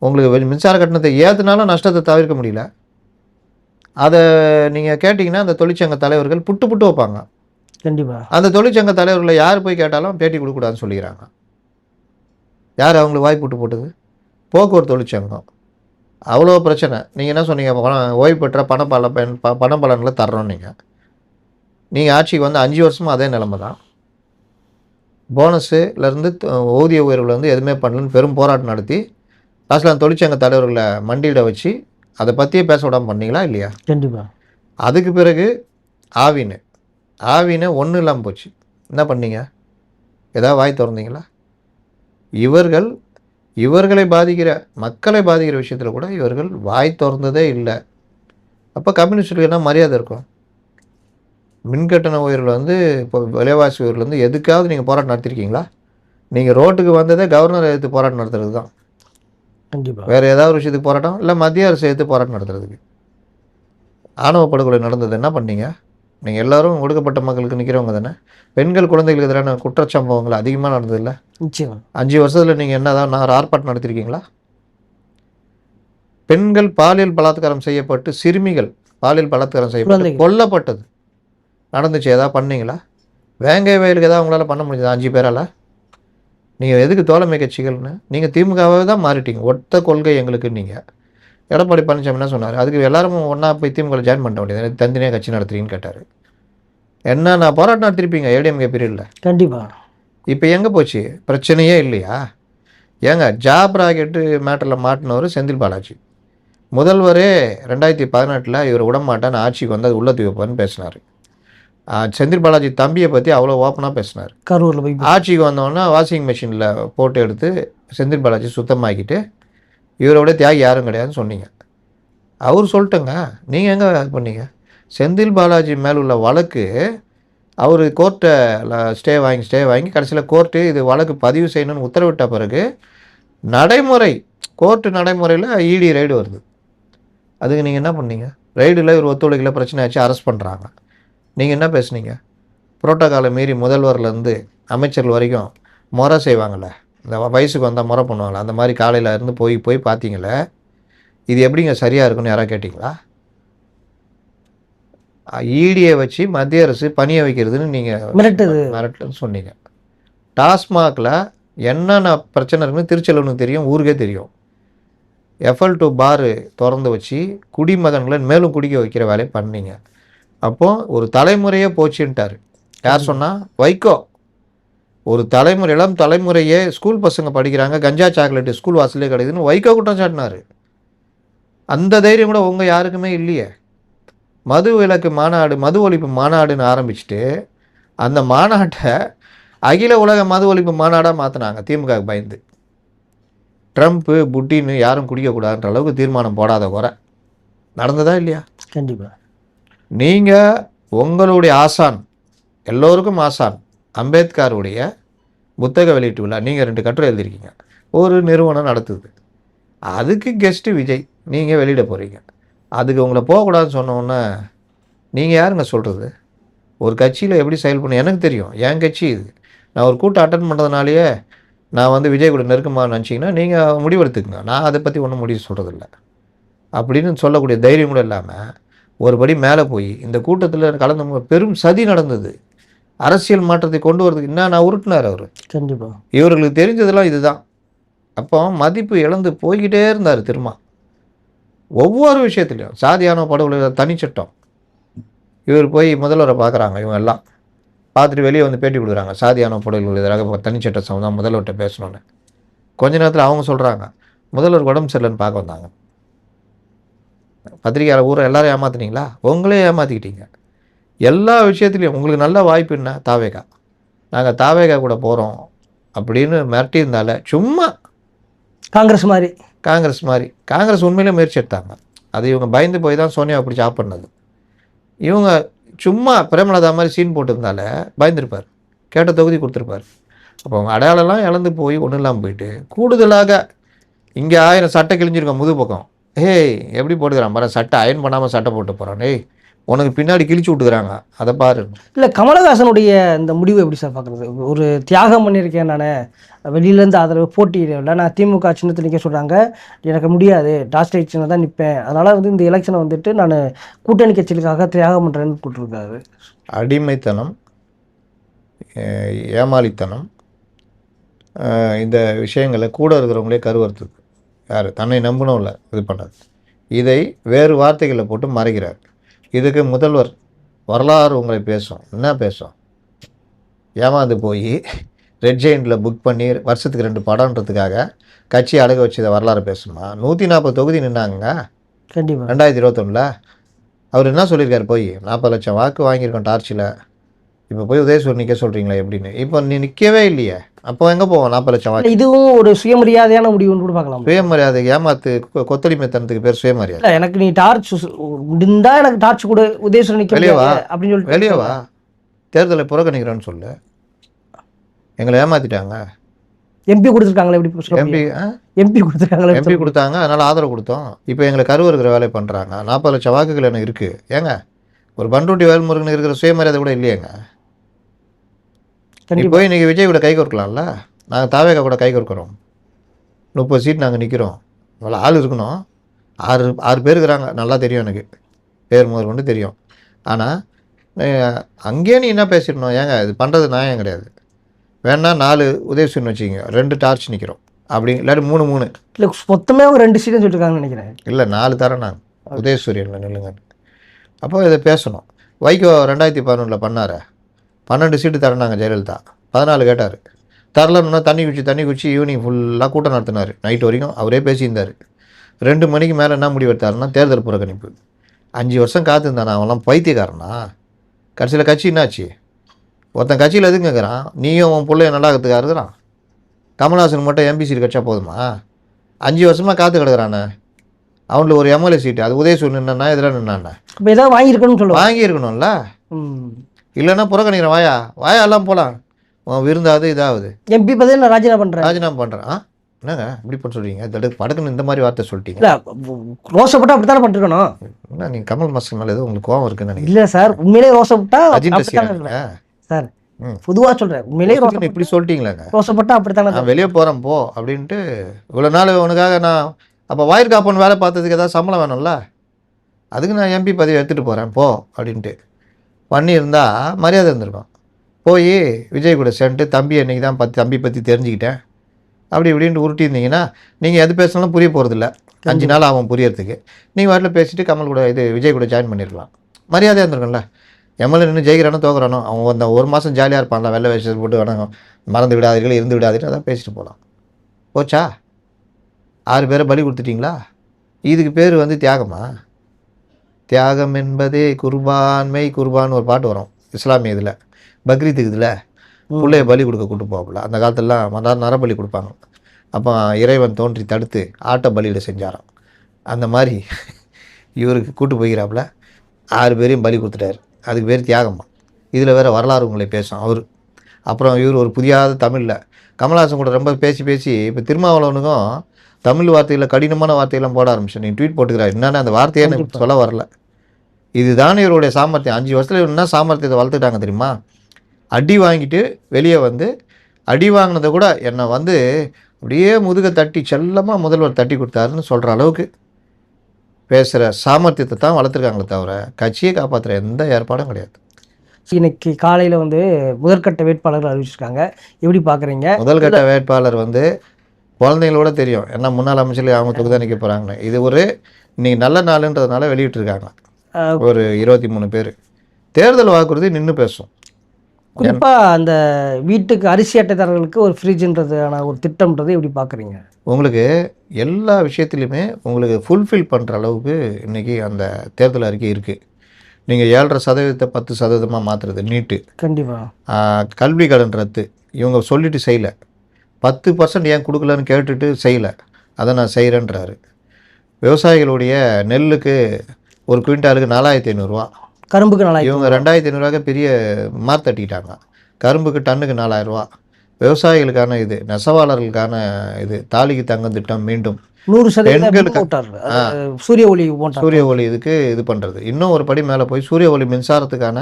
உங்களுக்கு மின்சார கட்டணத்தை ஏற்றுனாலும் நஷ்டத்தை தவிர்க்க முடியல. அதை நீங்கள் கேட்டிங்கன்னா அந்த தொழிற்சங்க தலைவர்கள் புட்டு புட்டு வைப்பாங்க. கண்டிப்பாக. அந்த தொழிற்சங்க தலைவர்களை யார் போய் கேட்டாலும் பேட்டி கொடுக்கூடாதுன்னு சொல்லிக்கிறாங்க. யார் அவங்களுக்கு வாய் புட்டு போட்டது? போக்குவரத்து தொழிற்சங்கம். அவ்வளோ பிரச்சனை. நீங்கள் என்ன சொன்னீங்க? ஓய்வு பெற்ற பணப்பலன்களை தர்றோம். நீங்கள் ஆட்சிக்கு வந்து 5 வருஷமாக அதே நிலைமை தான். போனஸுலேருந்து ஊதிய உயர்வுலேருந்து எதுவுமே பண்ணலன்னு பெரும் போராட்டம் நடத்தி லாஸ்ட்டில் தொழிற்சங்க தலைவர்களை மண்டியிட வச்சு அதை பற்றியே பேச விடாமல் பண்ணீங்களா இல்லையா? கண்டிப்பாக. அதுக்கு பிறகு ஆவினை ஒன்றும் இல்லாமல் போச்சு. என்ன பண்ணீங்க? ஏதாவது வாய் திறந்தீங்களா? இவர்களை பாதிக்கிற, மக்களை பாதிக்கிற விஷயத்தில் கூட இவர்கள் வாய் திறந்ததே இல்லை. அப்போ கம்யூனிஸ்டுக்கு என்ன மரியாதை இருக்கும்? மின்கட்டண உயர்வில் வந்து இப்போ விலைவாசி உயர்வுலேருந்து எதுக்காவது நீங்கள் போராட்டம் நடத்திருக்கீங்களா? நீங்கள் ரோட்டுக்கு வந்ததே கவர்னர் எதிர்த்து போராட்டம் நடத்துறது தான். கண்டிப்பாக. வேறு ஏதாவது விஷயத்துக்கு போராட்டம் இல்லை, மத்திய அரசு எதிர்த்து போராட்டம் நடத்துறதுக்கு. ஆணவ படுகொலை நடந்தது என்ன பண்ணீங்க? நீங்கள் எல்லோரும் ஒடுக்கப்பட்ட மக்களுக்கு நிற்கிறவங்க தானே. பெண்கள் குழந்தைகளுக்கு எதிரான குற்றச்சம்பவங்கள் அதிகமாக நடந்ததில்லை? நிச்சயம். 5 வருஷத்தில் நீங்கள் என்னதான் ஆர்ப்பாட்டம் நடத்திருக்கீங்களா? பெண்கள் பாலியல் பலாத்காரம் செய்யப்பட்டு, சிறுமிகள் பாலியல் பலாத்காரம் செய்யப்பட்டு கொல்லப்பட்டது நடந்துச்சு. ஏதாவது பண்ணீங்களா? வேங்கை வயலுக்கு ஏதாவது உங்களால் பண்ண முடிஞ்சதா 5 பேரால்? நீங்கள் எதுக்கு தோழமை கட்சிகள்னு? நீங்கள் திமுகவே தான் மாறிட்டீங்க. ஒத்த கொள்கை எங்களுக்கு. நீங்கள் எடப்பாடி பழனிசாமி என்ன சொன்னார்? அதுக்கு எல்லாரும் ஒன்றா போய் திமுக ஜாயின் பண்ண வேண்டியது, தனித்தனியாக கட்சி நடத்துறீங்கன்னு கேட்டார். என்ன நான் போராட்டம் நடத்திருப்பீங்க ஏடிஎம்கே பீரியடில். கண்டிப்பாக. இப்போ எங்கே போச்சு? பிரச்சனையே இல்லையா? ஏங்க ஜாப் ராக்கெட்டு மேட்டரில் மாட்டினவர் செந்தில் பாலாஜி. முதல்வரே 2018 இவர் விடமாட்டான்னு ஆட்சிக்கு வந்து அது உள்ளத்து வைப்பான்னு பேசினார். செந்தில் பாலாஜி தம்பியை பற்றி அவ்வளோ ஓப்பனாக பேசினார். கரூரில் போய் ஆட்சிக்கு வந்தோன்னா வாஷிங் மிஷினில் போட்டு எடுத்து செந்தில் பாலாஜி சுத்தமாக்கிட்டு இவரோட தியாகி யாரும் கிடையாதுன்னு சொன்னீங்க. அவர் சொல்லிட்டுங்க, நீங்கள் எங்கே இது பண்ணீங்க? செந்தில் பாலாஜி மேலே உள்ள வழக்கு அவர் கோர்ட்டில் ஸ்டே வாங்கி கடைசியில் கோர்ட்டு இது வழக்கு பதிவு செய்யணும்னு உத்தரவிட்ட பிறகு கோர்ட்டு நடைமுறையில் இடி ரைடு வருது. அதுக்கு நீங்கள் என்ன பண்ணீங்க? ரைடில் இவர் ஒத்துழைக்கல, பிரச்சனை ஆச்சு, அரெஸ்ட் பண்ணுறாங்க. நீங்கள் என்ன பேசுனீங்க? புரோட்டோக்காலை மீறி முதல்வர்லேருந்து அமைச்சர்கள் வரைக்கும் முறை செய்வாங்கள்ல, இந்த வயசுக்கு வந்தால் முறை பண்ணுவாங்களே, அந்த மாதிரி காலையில் இருந்து போய் பார்த்தீங்களே, இது எப்படிங்க சரியாக இருக்குன்னு யாராவது கேட்டிங்களா? ஈடியை வச்சு மத்திய அரசு பணிய வைக்கிறதுன்னு நீங்கள் மிரட்டுன்னு சொன்னீங்க. டாஸ்மாகில் என்னென்ன பிரச்சனை இருக்குன்னு திருச்செல்வனுக்கு தெரியும், ஊருக்கே தெரியும். FL2 பாரு திறந்து வச்சு குடிமகன்களை மேலும் குடிக்க வைக்கிற வேலையை பண்ணீங்க. அப்போது ஒரு தலைமுறையே போச்சுன்ட்டார். யார் சொன்னால்? வைகோ. ஒரு தலைமுறை, இளம் தலைமுறையே ஸ்கூல் பசங்க படிக்கிறாங்க, கஞ்சா சாக்லேட்டு ஸ்கூல் வாசலே கிடைக்குதுன்னு வைகோ குற்றம் சாட்டினார். அந்த தைரியம் கூட உங்கள் யாருக்குமே இல்லையே. மது விலக்கு மாநாடு, மது ஒழிப்பு மாநாடுன்னு ஆரம்பிச்சுட்டு அந்த மாநாட்டை அகில உலக மது ஒழிப்பு மாநாடாக மாற்றினாங்க திமுகவுக்கு பயந்து. ட்ரம்ப்பு புட்டின்னு யாரும் குடிக்கக்கூடாதுன்ற அளவுக்கு தீர்மானம் போடாத குறை நடந்ததா இல்லையா? கண்டிப்பாக. நீங்கள் உங்களுடைய ஆசான், எல்லோருக்கும் ஆசான் அம்பேத்கருடைய புத்தக வெளியீட்டு விழா, நீங்கள் 2 கட்டுரை எழுதியிருக்கீங்க, ஒரு நிறுவனம் நடத்துது, அதுக்கு கெஸ்ட்டு விஜய், நீங்கள் வெளியிட போகிறீங்க. அதுக்கு உங்களை போகக்கூடாதுன்னு சொன்னோன்னே நீங்கள் யாருங்க சொல்கிறது? ஒரு கட்சியில் எப்படி செயல்படணும் எனக்கு தெரியும். என் கட்சி இது. நான் ஒரு கூட்டம் அட்டன் பண்ணுறதுனாலேயே நான் வந்து விஜய் கூட நெருக்கமாக நினச்சிங்கன்னா நீங்கள் முடிவெடுத்துக்குங்க. நான் அதை பற்றி ஒன்றும் முடிவு சொல்கிறதில்ல அப்படின்னு சொல்லக்கூடிய தைரியம் கூட இல்லாமல் ஒரு படி மேலே போய் இந்த கூட்டத்தில் கலந்து பெரும் சதி நடந்தது. அரசியல் மாற்றத்தை கொண்டு வரதுக்கு என்ன உருட்டினார் அவர். கண்டிப்பாக இவர்களுக்கு தெரிஞ்சதெல்லாம் இதுதான். அப்போ மதிப்பு இழந்து போய்கிட்டே இருந்தார் திரும்ப. ஒவ்வொரு விஷயத்துலையும் சாதியான படுகொலை தனிச்சட்டம். இவர் போய் முதல்வரை பார்க்குறாங்க, இவங்க எல்லாம் பார்த்துட்டு வெளியே வந்து பேட்டி கொடுக்குறாங்க, சாதியான படுகொலை எதிராக தனிச்சட்ட சம்பந்தம் முதல்வர்கிட்ட பேசணுன்னு. கொஞ்ச நேரத்தில் அவங்க சொல்கிறாங்க முதல்வர் உடம்பு சரியில்லைன்னு பார்க்க வந்தாங்க. பத்திரிகையாளர் ஊரை எல்லாரும் ஏமாத்துனீங்களா? உங்களே ஏமாற்றிக்கிட்டீங்க. எல்லா விஷயத்துலையும் உங்களுக்கு நல்ல வாய்ப்பு என்ன? தாவேகா, நாங்கள் தாவேகா கூட போகிறோம் அப்படின்னு மிரட்டியிருந்தால சும்மா காங்கிரஸ் மாதிரி காங்கிரஸ் உண்மையிலே முயற்சி எடுத்தாங்க. அது இவங்க பயந்து போய் தான் சோனியாவை பிடிச்சி ஆஃப் பண்ணது. இவங்க சும்மா பிரேமலதா மாதிரி சீன் போட்டிருந்தால பயந்துருப்பார், கேட்ட தொகுதி கொடுத்துருப்பார். அப்போ அவங்க அடையாளம்லாம் இழந்து போய் ஒன்றும் இல்லாமல் போயிட்டு கூடுதலாக இங்கே 1000 சட்டை கிழிஞ்சிருக்கோம் முது பக்கம். ஏய் எப்படி போட்டுக்கிறான் பாரு, சட்டை அயன் பண்ணாமல் சட்டை போட்டு போகிறான். ஏய் உனக்கு பின்னாடி கிழிச்சு விட்டுக்கிறாங்க, அதை பாரு. இல்லை, கமலஹாசனுடைய இந்த முடிவு எப்படி சார் பார்க்குறது? ஒரு தியாகம் பண்ணியிருக்கேன் நான், வெளியிலேருந்து ஆதரவு போட்டியிடல, நான் திமுக சின்னத்தில் நிற்க சொல்கிறாங்க, எனக்கு முடியாது, டாஸ்டேட் சின்ன தான் நிற்பேன், அதனால் வந்து இந்த எலெக்ஷனை வந்துட்டு நான் கூட்டணி கட்சிகளுக்காக தியாகம் பண்ணுறேன்னு போட்டிருக்காரு. அடிமைத்தனம், ஏமாளித்தனம், இந்த விஷயங்களை கூட இருக்கிறவங்களே கருவறுத்துது. யார் தன்னை நம்பணும்ல இது பண்ணாது. இதை வேறு வார்த்தைகளை போட்டு மறைக்கிறார். இதுக்கு முதல்வர் வரலாறு உங்களை பேசும். என்ன பேசும்? ஏமாந்து போய் ரெட் ஜெயிண்டில் புக் பண்ணி வருஷத்துக்கு 2 படம்ன்றதுக்காக கட்சி அடக வச்சதை வரலாறு பேசணுமா? 140 தொகுதி நின்னாங்க கண்டிப்பாக 2021. அவர் என்ன சொல்லியிருக்காரு? போய் 40 லட்சம் வாக்கு வாங்கியிருக்கோம் டார்ச்சில். இப்போ போய் உதயசூர் நிற்க சொல்கிறீங்களா எப்படின்னு? இப்போ நீ நிற்கவே இல்லையே, அப்போ எங்கே போவோம் 40 லட்சம் வாக்கு? இதுவும் ஒரு சுயமரியாதையான முடிவுன்னு கூட பார்க்கலாம். சுயமரியாதை ஏமாத்து கொத்தடிமைத்தனத்துக்கு பேர் சுயமரியாதை. இல்லை, எனக்கு நீ டார்ச் முடிந்தா எனக்கு டார்ச் கூட உதயசூர் நிற்க வெளியவா அப்படின்னு சொல்லிட்டு வெளியவா தேர்தலை புறக்கணிக்கிறேன்னு சொல்லு. எங்களை ஏமாத்திட்டாங்க. எம்பி கொடுத்துருக்காங்களே, எப்படி எம்பி கொடுத்துருக்காங்களே, எம்பி கொடுத்தாங்க, அதனால் ஆதரவு கொடுத்தோம். இப்போ எங்களை கருவறுக்கிற வேலை பண்ணுறாங்க. 40 லட்சம் வாக்குகள் எனக்கு இருக்குது. ஏங்க ஒரு பண்ருட்டி வேல்முருகன் இருக்கிற சுயமரியாதை கூட இல்லையேங்க. நீ போய் இன்றைக்கி விஜய் கூட கை கோர்க்கலாம்ல. நாங்கள் தாவேகா கூட கை கோர்க்குறோம். 30 சீட் நாங்கள் நிற்கிறோம். இவ்வளோ ஆள் இருக்கணும். 6 பேர் இருக்கிறாங்க, நல்லா தெரியும் எனக்கு, பேர் முதல் கொண்டு தெரியும். ஆனால் அங்கேயே நீ என்ன பேசிடணும்? ஏங்க இது பண்ணுறது நியாயம் கிடையாது. வேணா 4 உதயசூரியன் வச்சுக்கிங்க, 2 டார்ச் நிற்கிறோம் அப்படி, இல்லாட்டி 3 இல்லை, மொத்தமே அவங்க 2 சீட்னு சொல்லியிருக்காங்கன்னு நினைக்கிறேன். இல்லை 4 தரேன் நான் உதயசூரியனில் நில்லுங்க. அப்போ இதை பேசணும். வைகோ 2011 பண்ணார், 12 சீட்டு தரேனாங்க ஜெயலலிதா, 14 கேட்டார். தரலன்னா தண்ணி குச்சி ஈவினிங் ஃபுல்லாக கூட்டம் நடத்தினார். நைட்டு வரைக்கும் அவரே பேசியிருந்தார். 2 மணிக்கு மேலே என்ன முடிவு எடுத்தாருன்னா தேர்தல் புறக்கணிப்பு. 5 வருஷம் காத்திருந்தானா? அவன்லாம் பைத்தியக்காரனா? கடைசியில் கட்சி என்னாச்சு? ஒருத்தன் கட்சியில் எதுங்க இருக்கிறான்? நீயும் உன் பிள்ளைய நல்லாக்கிறதுக்காக இருக்கிறான். கமல்ஹாசன் மட்டும் எம்பி சீட் கட்சா போதுமா? 5 வருஷமாக காத்து கிடக்குறானே. அவனுக்கு ஒரு எம்எல்ஏ சீட்டு, அது உதயசூரியன் நின்னா இதில் நின்னாண்ணே. இப்போ ஏதாவது வாங்கியிருக்கணும்னு சொல்லுவாங்க. வாங்கியிருக்கணும்ல. இல்லைன்னா புறக்கணிக்கிறேன், வாயா எல்லாம் போகலாம், உன் விருந்தாது இதாவது. எம்பி பதவி நான் ராஜினாமா பண்ணுறேன். என்னங்க இப்படி பண்ண சொல்கிறீங்க? படக்குன்னு இந்த மாதிரி வார்த்தை சொல்லிட்டீங்க. இல்லை, ரோசப்பட்டா அப்படி தானே பண்ணிருக்கணும். என்ன நீங்கள் கமல் மாஸ்டர் மேலே ஏதோ உங்களுக்கு கோவம் இருக்குன்னு நினைக்கிறேன். இல்லை சார், உண்மையிலே ரோசப்பட்டா சார் பொதுவாக சொல்கிறேன், உண்மையிலே இப்படி சொல்லிட்டீங்களாங்க. ரோசப்பட்டா அப்படித்தானே. நான் வெளியே போகிறேன் போ அப்படின்ட்டு இவ்வளோ நாள் உனக்காக நான் அப்போ வாயிற்காப்பன் வேலை பார்த்ததுக்கு ஏதாவது சம்பளம் வேணும்ல, அதுக்கு நான் எம்பி பதவி எடுத்துகிட்டு போகிறேன் போ அப்படின்ட்டு பண்ணியிருந்தால் மரியாதை இருந்திருக்கும். போய் விஜய் கூட சேர்ந்துட்டு தம்பி அன்றைக்கி தான் தம்பி பற்றி தெரிஞ்சுக்கிட்டேன் அப்படி இப்படின்ட்டு உருட்டியிருந்தீங்கன்னா நீங்கள் எது பேசினாலும் புரிய போகிறதில்ல. 5 நாள் ஆகும் புரியறதுக்கு. நீங்கள் வாட்டில் பேசிட்டு கமல் கூட விஜய் கூட ஜாயின் பண்ணியிருக்கலாம், மரியாதையாக இருந்திருக்கும்ல. எம்எல்ஏ நின்று ஜெயிக்கிறானோ தோக்குறானோ அவங்க அந்த 1 மாதம் ஜாலியாக இருப்பான்ல, வெள்ளை வேஷம் போட்டு வணங்க, மறந்து விடாதீர்கள், இருந்து விடாதீர்கள், அதான் பேசிட்டு போகலாம். போச்சா? 6 பேரை பலி கொடுத்துட்டிங்களா? இதுக்கு பேர் தியாகமா? தியாகம் என்பதே குர்பான்மை குர்பான் ஒரு பாட்டு வரும் இஸ்லாமிய இதில், பக்ரீத்துக்கு இதில் பிள்ளைய பலி கொடுக்க கூட்டு போகல. அந்த காலத்துலலாம் நரபலி கொடுப்பாங்க. அப்போ இறைவன் தோன்றி தடுத்து ஆட்ட பலியிட செஞ்சாராம். அந்த மாதிரி இவருக்கு கூட்டு போய்கிறாப்புல 6 பேரையும் பலி கொடுத்துட்டாரு. அதுக்கு பேர் தியாகமா. இதில் வேறு வரலாறு உங்களை பேசும் அவர். அப்புறம் இவர் ஒரு புரியாத தமிழில் கமல்ஹாசன் கூட ரொம்ப பேசி பேசி இப்போ திருமாவளவனுக்கும் தமிழ் வார்த்தையில் கடினமான வார்த்தையெல்லாம் போட ஆரம்பிச்சு. நீ ட்வீட் போட்டுக்கிறார் என்னென்ன அந்த வார்த்தையே எனக்கு கண்டிப்பா. சொல்ல வரல. இதுதானே இவருடைய சாமர்த்தியம். 5 வருஷத்தில் இவர் என்ன சாமர்த்தியத்தை வளர்த்துட்டாங்க தெரியுமா? அடி வாங்கிட்டு வெளியே வந்து அடி வாங்கினதை கூட என்னை வந்து அப்படியே முதுகை தட்டி செல்லமாக முதல்வர் தட்டி கொடுத்தாருன்னு சொல்கிற அளவுக்கு பேசுகிற சாமர்த்தியத்தை தான் வளர்த்துருக்காங்களே தவிர கட்சியை காப்பாற்றுற எந்த ஏற்பாடும் கிடையாது. இன்னைக்கு காலையில் வந்து முதற்கட்ட வேட்பாளர்கள் அறிவிச்சிருக்காங்க. எப்படி பார்க்குறீங்க? முதல் கட்ட வேட்பாளர் வந்து குழந்தைங்களோட தெரியும் ஏன்னா முன்னாள் அமைச்சர்கள் அவங்க தொகுதி தான் நிற்க போகிறாங்கன்னு. இது ஒரு இன்னைக்கு நல்ல நாளுன்றதுனால வெளியிட்டிருக்காங்க. ஒரு 23 பேர் தேர்தல் வாக்குறுதி நின்று பேசும். குறிப்பாக அந்த வீட்டுக்கு அரிசி அட்டைதாரர்களுக்கு ஒரு ஃப்ரிட்ஜுன்றதான ஒரு திட்டம்ன்றது எப்படி பார்க்குறீங்க? உங்களுக்கு எல்லா விஷயத்துலையுமே உங்களுக்கு ஃபுல்ஃபில் பண்ணுற அளவுக்கு இன்றைக்கி அந்த தேர்தல் அறிக்கை இருக்குது. நீங்கள் 7.5% 10% மாற்றுறது நீட்டு, கண்டிப்பாக கல்வி கடன் ரத்து, இவங்க சொல்லிட்டு செய்யலை. 10% ஏன் கொடுக்கலன்னு கேட்டுட்டு செய்யலை, அதை நான் செய்கிறேன்றாரு. விவசாயிகளுடைய நெல்லுக்கு ஒரு குவிண்டாலுக்கு 4500 கரும்புக்கு 4000. இவங்க 2500 பெரிய மார்த்தட்டிட்டாங்க. கரும்புக்கு டன்னுக்கு 4000. விவசாயிகளுக்கான இது, நெசவாளர்களுக்கான இது, தாலிக்கு தங்கம் திட்டம் மீண்டும் 100% சூரிய ஒளி சூரிய ஒளி இதுக்கு இது பண்ணுறது. இன்னும் ஒரு படி மேலே போய் சூரிய ஒளி மின்சாரத்துக்கான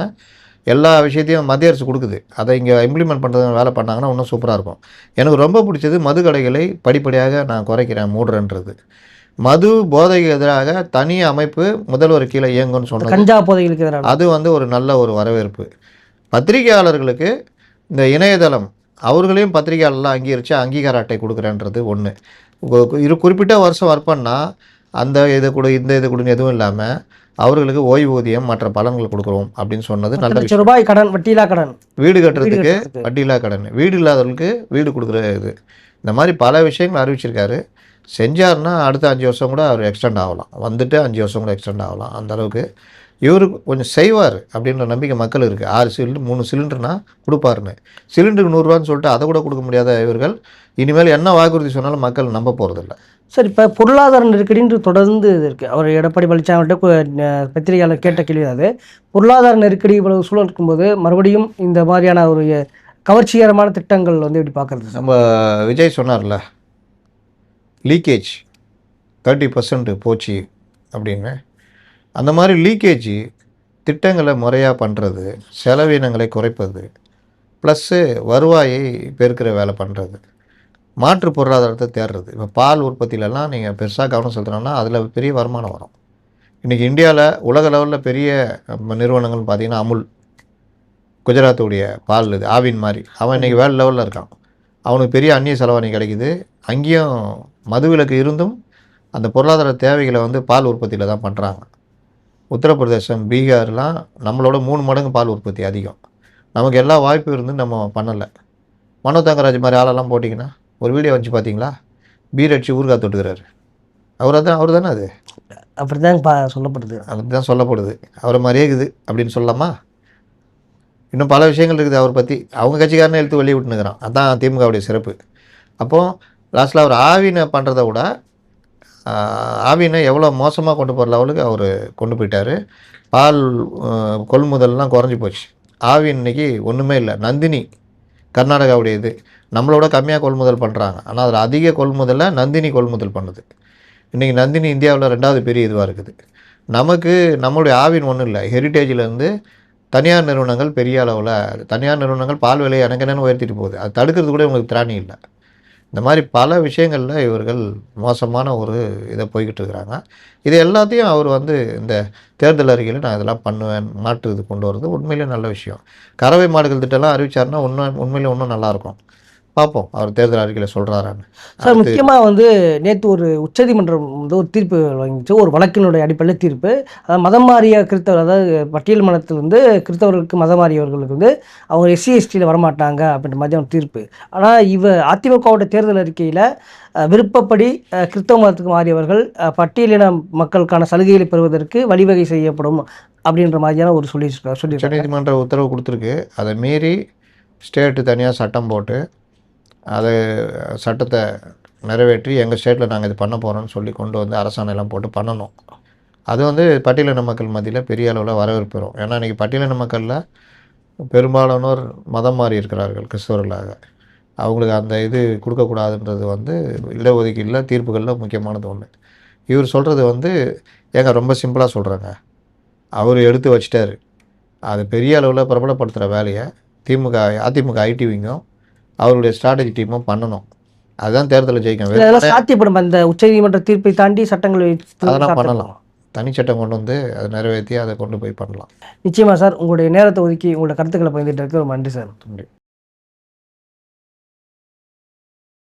எல்லா விஷயத்தையும் மத்திய அரசு கொடுக்குது. அதை இங்கே இம்ப்ளிமெண்ட் பண்ணுறது வேலை பண்ணாங்கன்னா இன்னும் சூப்பராக இருக்கும். எனக்கு ரொம்ப பிடிச்சது மது கடைகளை படிப்படியாக நான் குறைக்கிறேன் மூடுறேன்றது. மது போதைக்கு எதிராக தனி அமைப்பு முதல்வர் கீழே இயங்குன்னு சொன்னது, கஞ்சா போதைகளுக்கு எதிராக அது வந்து ஒரு நல்ல ஒரு வரவேற்பு. பத்திரிகையாளர்களுக்கு இந்த இணையதளம் அவர்களையும் பத்திரிகையாளர்லாம் அங்கீகரித்து அங்கீகார அட்டை கொடுக்குறேன்றது ஒன்று. குறிப்பிட்ட வருஷம் ஒர்க் பண்ணால் அந்த இதை கொடு இந்த இதை கொடுன்னு எதுவும் இல்லாமல் அவர்களுக்கு ஓய்வூதியம் மற்ற பலன்கள் கொடுக்குறோம் அப்படின்னு சொன்னது நல்ல விஷயம். ரூபாய் கடன், வட்டியில்லா கடன், வீடு கட்டுறதுக்கு வட்டியில்லா கடன், வீடு இல்லாதவர்களுக்கு வீடு கொடுக்குற இது, இந்த மாதிரி பல விஷயங்கள் அறிவிச்சிருக்காரு. செஞ்சார்னா அடுத்த 5 வருஷம் கூட அவர் எக்ஸ்டெண்ட் ஆகலாம், வந்துட்டு 5 வருஷம் கூட எக்ஸ்டெண்ட் ஆகலாம். அந்தளவுக்கு இவருக்கு கொஞ்சம் செய்வார் அப்படின்ற நம்பிக்கை மக்கள் இருக்குது. 6 சிலிண்டர் 3 சிலிண்டர்னா கொடுப்பாருன்னு, சிலிண்டருக்கு 100 சொல்லிட்டு அதை கூட கொடுக்க முடியாத இவர்கள் இனிமேல் என்ன வாக்குறுதி சொன்னாலும் மக்கள் நம்ப போகிறதில்ல. சார், இப்போ பொருளாதார நெருக்கடின்று தொடர்ந்து இருக்குது. அவர் எடப்பாடி பழனிசாமிகிட்ட பத்திரிகையாளர் கேட்ட கேள்வி அது. பொருளாதார நெருக்கடி இவ்வளவு சூழல் இருக்கும்போது மறுபடியும் இந்த மாதிரியான ஒரு கவர்ச்சிகரமான திட்டங்கள் வந்து எப்படி பார்க்குறது? நம்ம விஜய் சொன்னார்ல, லீக்கேஜ் 30% போச்சு அப்படின்னு. அந்த மாதிரி லீக்கேஜ் திட்டங்களை முறையாக பண்ணுறது, செலவினங்களை குறைப்பது, ப்ளஸ்ஸு வருவாயை பெருக்கிற வேலை பண்ணுறது, மாற்று பொருளாதாரத்தை தேடுறது. இப்போ பால் உற்பத்தியிலலாம் நீங்கள் பெருசாக கவனம் செலுத்தினோன்னா அதில் பெரிய வருமானம் வரும். இன்றைக்கி இந்தியாவில் உலக லெவலில் பெரிய நிறுவனங்கள்னு பார்த்திங்கன்னா அமுல், குஜராத்துடைய பால் இது ஆவின் மாதிரி, அவன் இன்றைக்கி வேர்ல்டு லெவலில் இருக்கான். அவனுக்கு பெரிய அந்நிய செலவாணி கிடைக்குது. அங்கேயும் மதுவிலக்கு இருந்தும் அந்த பொருளாதார தேவைகளை வந்து பால் உற்பத்தியில் தான் பண்ணுறாங்க. உத்தரப்பிரதேசம், பீகார்லாம் நம்மளோட 3 மடங்கு பால் உற்பத்தி அதிகம். நமக்கு எல்லா வாய்ப்பும் இருந்து நம்ம பண்ணலை. மனோ தங்கராஜ் மாதிரி ஆளெல்லாம் போட்டிங்கன்னா ஒரு வீடியோ வந்துச்சு பார்த்தீங்களா, பீர் அடிச்சு ஊறுகாய் தொட்டுக்கிறாரு. அவர் தானே அது, அப்படி தான் சொல்லப்படுது. அப்படி தான் சொல்லப்படுது. அவரை மாதிரியே இருக்குது அப்படின்னு சொல்லலாமா? இன்னும் பல விஷயங்கள் இருக்குது அவரை பற்றி. அவங்க கட்சிக்காரனே எழுத்து வெளியே விட்டுனுக்கிறான். அதுதான் திமுகவுடைய சிறப்பு. அப்போது லாஸ்ட்டில் அவர் ஆவினை பண்ணுறத விட ஆவினை எவ்வளோ மோசமாக கொண்டு போகிற லெவலுக்கு அவர் கொண்டு போயிட்டார். பால் கொள்முதல்லாம் குறைஞ்சி போச்சு. ஆவின் இன்றைக்கி ஒன்றுமே இல்லை. நந்தினி கர்நாடகாவுடைய இது நம்மளோட கம்மியாக கொள்முதல் பண்ணுறாங்க. ஆனால் அதில் அதிக கொள்முதலை நந்தினி கொள்முதல் பண்ணுது. இன்றைக்கி நந்தினி இந்தியாவில் 2வது பெரிய இதுவாக இருக்குது. நமக்கு நம்மளுடைய ஆவின் ஒன்றும் இல்லை. ஹெரிட்டேஜிலேருந்து தனியார் நிறுவனங்கள் பெரிய அளவில், தனியார் நிறுவனங்கள் பால் விலையை எனக்கு உயர்த்திட்டு போகுது. அது தடுக்கிறது கூட இவங்களுக்கு திராணி இல்லை. இந்த மாதிரி பல விஷயங்களில் இவர்கள் மோசமான ஒரு இதை போய்கிட்டு இருக்கிறாங்க. இது எல்லாத்தையும் அவர் வந்து இந்த தேர்தல் அறிக்கையில் நான் இதெல்லாம் பண்ணுவேன், மாற்று இது கொண்டு வரது உண்மையிலே நல்ல விஷயம். கறவை மாடுகள் திட்டம்லாம் அறிவிச்சாருன்னா உண்மையிலே இன்னும் நல்லாயிருக்கும். பார்ப்போம் அவர் தேர்தல் அறிக்கையில் சொல்கிறாரான்னு. சார், முக்கியமாக வந்து நேற்று ஒரு உச்சநீதிமன்றம் வந்து ஒரு தீர்ப்பு வழங்கிச்சு. ஒரு வழக்கினுடைய அடிப்படையில் தீர்ப்பு. அதாவது மதம் மாறிய கிறிஸ்தவர், அதாவது பட்டியல் மதத்தில் வந்து கிறிஸ்தவர்களுக்கு மதம் மாறியவர்களுக்கு வந்து அவங்க SC/STயில் வரமாட்டாங்க அப்படின்ற மாதிரி ஒரு தீர்ப்பு. ஆனால் அதிமுகவோட தேர்தல் அறிக்கையில் விருப்பப்படி கிறிஸ்தவ மதத்துக்கு மாறியவர்கள் பட்டியலின மக்களுக்கான சலுகைகளை பெறுவதற்கு வழிவகை செய்யப்படும் அப்படின்ற மாதிரியான ஒரு சொல்லி உச்சநீதிமன்ற உத்தரவு கொடுத்துருக்கு. அதை மீறி ஸ்டேட்டு தனியாக சட்டம் போட்டு அது சட்டத்தை நிறைவேற்றி எங்கள் ஸ்டேட்டில் நாங்கள் இது பண்ண போகிறோன்னு சொல்லி கொண்டு வந்து அரசாணையெல்லாம் போட்டு பண்ணணும். அது வந்து பட்டியலின மக்கள் மத்தியில் பெரிய அளவில் வரவேற்பு பெறும். ஏன்னா இன்றைக்கி பட்டியலின மக்களில் பெரும்பாலானோர் மதம் மாறி இருக்கிறார்கள் கிறிஸ்தவர்களாக. அவங்களுக்கு அந்த இது கொடுக்கக்கூடாதுன்றது வந்து இடஒதுக்கீட்டில் தீர்ப்புகளில் முக்கியமானது ஒன்று. இவர் சொல்கிறது வந்து ஏங்க ரொம்ப சிம்பிளாக சொல்கிறேங்க. அவர் எடுத்து வச்சிட்டாரு. அது பெரிய அளவில் பிரபலப்படுத்துகிற வேலையை அதிமுக ஐடி விங்கும் அவருடைய ஸ்ட்ராட்டஜி டீமும் பண்ணணும். அதுதான் தேர்தலில் ஜெயிக்கும். இதெல்லாம் சாத்தியப்படும். அந்த உச்சநீதிமன்ற தீர்ப்பை தாண்டி சட்டங்கள் அதெல்லாம் பண்ணலாம். தனிச்சட்டம் கொண்டு வந்து அதை நிறைவேற்றி அதை கொண்டு போய் பண்ணலாம். நிச்சயமா சார். உங்களுடைய நேரத்தை ஒதுக்கி உங்களோட கருத்துக்களை பகிர்ந்துட்டு ரொம்ப நன்றி சார். நன்றி.